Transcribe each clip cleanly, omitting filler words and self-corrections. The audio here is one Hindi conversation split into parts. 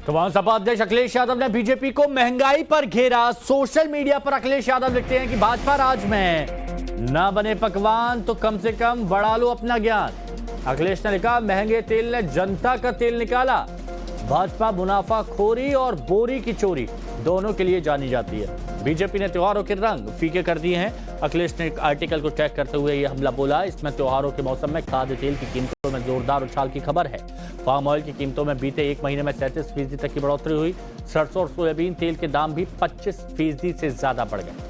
तो वहां सपा अध्यक्ष अखिलेश यादव ने बीजेपी को महंगाई पर घेरा। सोशल मीडिया पर अखिलेश यादव लिखते हैं कि भाजपा राज में ना बने पकवान तो कम से कम बढ़ा लो अपना ज्ञान। अखिलेश ने लिखा, महंगे तेल ने जनता का तेल निकाला। भाजपा मुनाफाखोरी और बोरी की चोरी दोनों के लिए जानी जाती है। बीजेपी ने त्योहारों के रंग फीके कर दिए हैं। अखिलेश ने एक आर्टिकल को टैग करते हुए यह हमला बोला। इसमें त्योहारों के मौसम में खाद्य तेल की कीमतों में जोरदार उछाल की खबर है। पाम ऑयल की कीमतों में बीते एक महीने में 33% तक की बढ़ोतरी हुई। सरसों और सोयाबीन तेल के दाम भी 25% से ज्यादा बढ़ गए।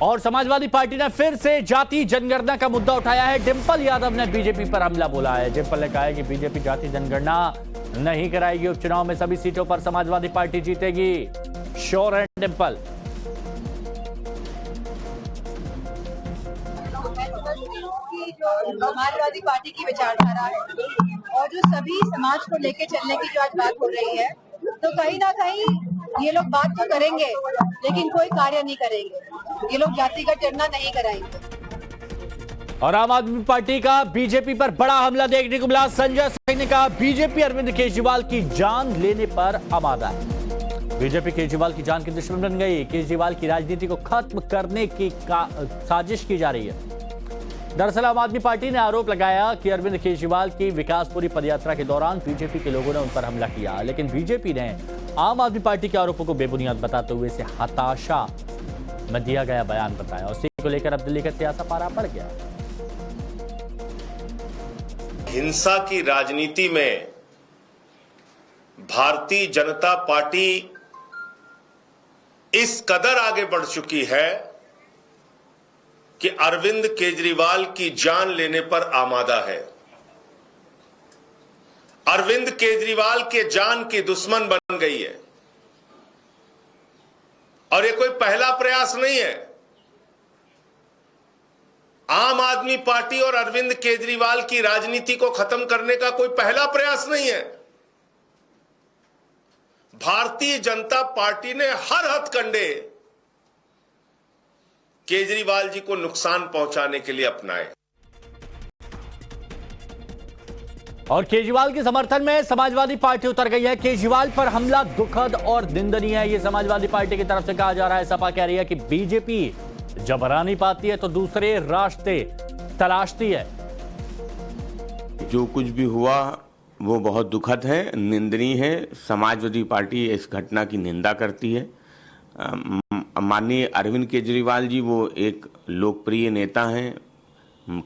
और समाजवादी पार्टी ने फिर से जाति जनगणना का मुद्दा उठाया है। डिंपल यादव ने बीजेपी पर हमला बोला है। डिंपल ने कहा है कि बीजेपी जाति जनगणना नहीं कराएगी। उपचुनाव में सभी सीटों पर समाजवादी पार्टी जीतेगी। श्योर है डिंपल। जो समाजवादी पार्टी की विचारधारा है और जो सभी समाज को लेके चलने की जो आज बात हो रही है, तो कहीं ना कहीं ये लोग बात तो करेंगे लेकिन कोई कार्य नहीं करेंगे। ये लोग जातिगत जनगणना नहीं कराएंगे। और आम आदमी पार्टी का बीजेपी पर बड़ा हमला देखने को मिला। संजय सिंह ने कहा, बीजेपी अरविंद केजरीवाल की जान लेने पर आमादा है। बीजेपी केजरीवाल की जान की दुश्मन बन गई। केजरीवाल की राजनीति को खत्म करने की साजिश की जा रही है। दरअसल आम आदमी पार्टी ने आरोप लगाया कि अरविंद केजरीवाल की विकासपुरी पदयात्रा के दौरान बीजेपी के लोगों ने उन पर हमला किया। लेकिन बीजेपी ने आम आदमी पार्टी के आरोपों को बेबुनियाद बताते हुए इसे हताशा में दिया गया बयान बताया। उसी को लेकर अब दिल्ली का सियासा पारा बढ़ गया। हिंसा की राजनीति में भारतीय जनता पार्टी इस कदर आगे बढ़ चुकी है कि अरविंद केजरीवाल की जान लेने पर आमादा है। अरविंद केजरीवाल के जान की दुश्मन बन गई है। और ये कोई पहला प्रयास नहीं है। आम आदमी पार्टी और अरविंद केजरीवाल की राजनीति को खत्म करने का कोई पहला प्रयास नहीं है। भारतीय जनता पार्टी ने हर हथकंडे केजरीवाल जी को नुकसान पहुंचाने के लिए अपनाए। और केजरीवाल के समर्थन में समाजवादी पार्टी उतर गई है। केजरीवाल पर हमला दुखद और निंदनीय है, ये समाजवादी पार्टी की तरफ से कहा जा रहा है। सपा कह रही है कि बीजेपी जब हरा नहीं पाती है तो दूसरे रास्ते तलाशती है। जो कुछ भी हुआ वो बहुत दुखद है, निंदनीय है। समाजवादी पार्टी इस घटना की निंदा करती है। माननीय अरविंद केजरीवाल जी वो एक लोकप्रिय नेता हैं,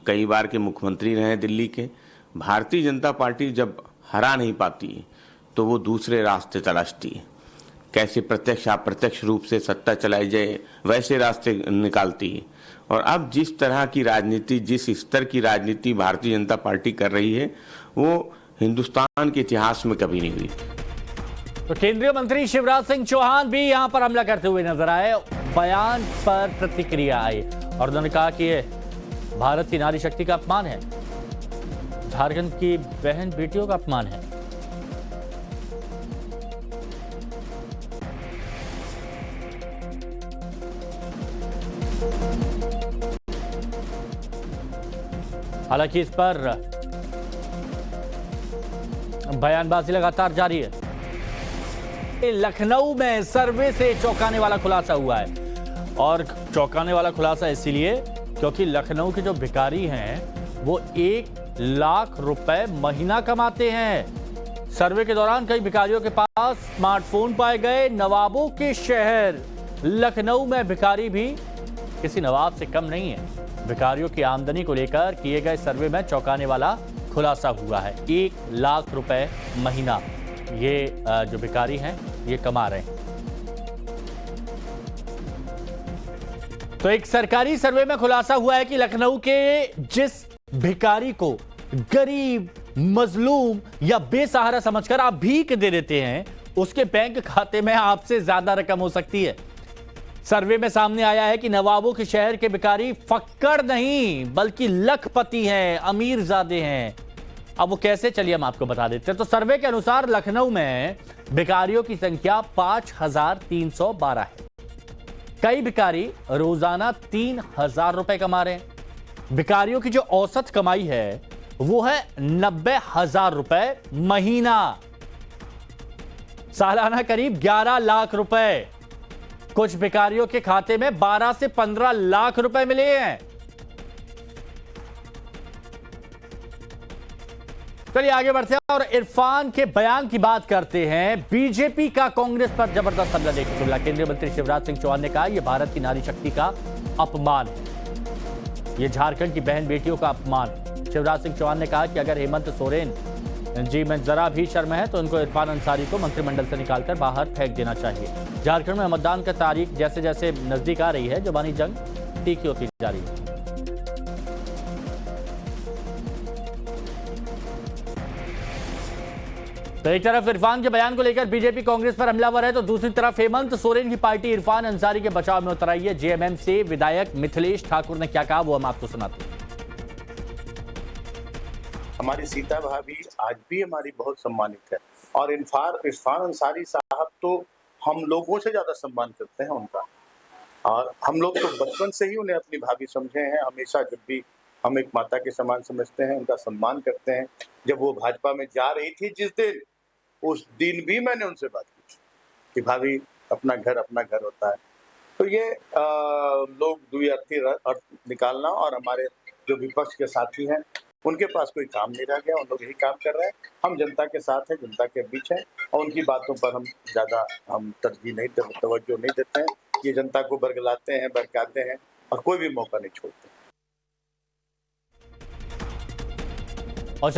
कई बार के मुख्यमंत्री रहे हैं दिल्ली के। भारतीय जनता पार्टी जब हरा नहीं पाती तो वो दूसरे रास्ते तलाशती है। कैसे प्रत्यक्ष अप्रत्यक्ष रूप से सत्ता चलाई जाए वैसे रास्ते निकालती है। और अब जिस तरह की राजनीति, जिस स्तर की राजनीति भारतीय जनता पार्टी कर रही है वो हिंदुस्तान के इतिहास में कभी नहीं हुई। तो केंद्रीय मंत्री शिवराज सिंह चौहान भी यहां पर हमला करते हुए नजर आए। बयान पर प्रतिक्रिया आई और उन्होंने कहा कि यह भारत की नारी शक्ति का अपमान है, झारखंड की बहन बेटियों का अपमान है। हालांकि इस पर बयानबाजी लगातार जारी है। लखनऊ में सर्वे से चौंकाने वाला खुलासा हुआ है। और चौंकाने वाला खुलासा इसीलिए क्योंकि लखनऊ के जो भिखारी हैं वो 1 लाख रुपए महीना कमाते हैं। सर्वे के दौरान कई भिखारियों के पास स्मार्टफोन पाए गए। नवाबों के शहर लखनऊ में भिखारी भी किसी नवाब से कम नहीं है। भिखारियों की आमदनी को लेकर किए गए सर्वे में चौंकाने वाला खुलासा हुआ है। 1 लाख रुपए महीना ये जो भिखारी हैं ये कमा रहे हैं। तो एक सरकारी सर्वे में खुलासा हुआ है कि लखनऊ के जिस भिखारी को गरीब, मजलूम या बेसहारा समझकर आप भीख दे देते हैं उसके बैंक खाते में आपसे ज्यादा रकम हो सकती है। सर्वे में सामने आया है कि नवाबों के शहर के भिखारी फक्कड़ नहीं बल्कि लखपति हैं, अमीरजादे हैं। अब वो कैसे, चलिए हम आपको बता देते हैं। तो सर्वे के अनुसार लखनऊ में भिखारियों की संख्या 5312 है। कई भिखारी रोजाना 3000 रुपए कमा रहे हैं। भिखारियों की जो औसत कमाई है वो है 90,000 रुपए महीना, सालाना करीब 11 लाख रुपए। कुछ भिखारियों के खाते में 12 से 15 लाख रुपए मिले हैं। चलिए आगे बढ़ते हैं और इरफान के बयान की बात करते हैं। बीजेपी का कांग्रेस पर जबरदस्त हमला देखने को मिला। केंद्रीय मंत्री शिवराज सिंह चौहान ने कहा यह भारत की नारी शक्ति का अपमान है, यह झारखंड की बहन बेटियों का अपमान। शिवराज सिंह चौहान ने कहा कि अगर हेमंत सोरेन जी में जरा भी शर्म है तो इनको इरफान अंसारी को मंत्रिमंडल से निकालकर बाहर फेंक देना चाहिए। झारखंड में मतदान का तारीख जैसे जैसे नजदीक आ रही है, जुबानी जंग तीखी होती जा रही है। तो एक तरफ इरफान के बयान को लेकर बीजेपी कांग्रेस पर हमलावर है, तो दूसरी तरफ हेमंत सोरेन की पार्टी इरफान अंसारी के बचाव में उतर आई है। जेएमएम से विधायक मिथिलेश ठाकुर ने क्या कहा वो हम आपको सुनाते हैं। हमारी सीता भाभी आज भी हमारी बहुत सम्मानित है और इरफान अंसारी साहब तो हम लोगों से ज्यादा सम्मान करते हैं उनका, और हम लोग तो बचपन से ही उन्हें अपनी भाभी समझे हैं। हमेशा जब भी हम एक माता के समान समझते हैं, उनका सम्मान करते हैं। जब वो भाजपा में जा रही थी जिस दिन, उस दिन भी मैंने उनसे बात की कि भाभी अपना घर होता है। तो ये लोग द्विअर्थी अर्थ निकालना, और हमारे जो विपक्ष के साथी हैं उनके पास कोई काम नहीं रह गया, उन लोग यही काम कर रहे हैं। हम जनता के साथ हैं, जनता के बीच हैं, और उनकी बातों पर हम तरजीह नहीं देते, तवज्जो नहीं देते हैं। ये जनता को बरगलाते हैं, बरकाते हैं और कोई भी मौका नहीं छोड़ते। और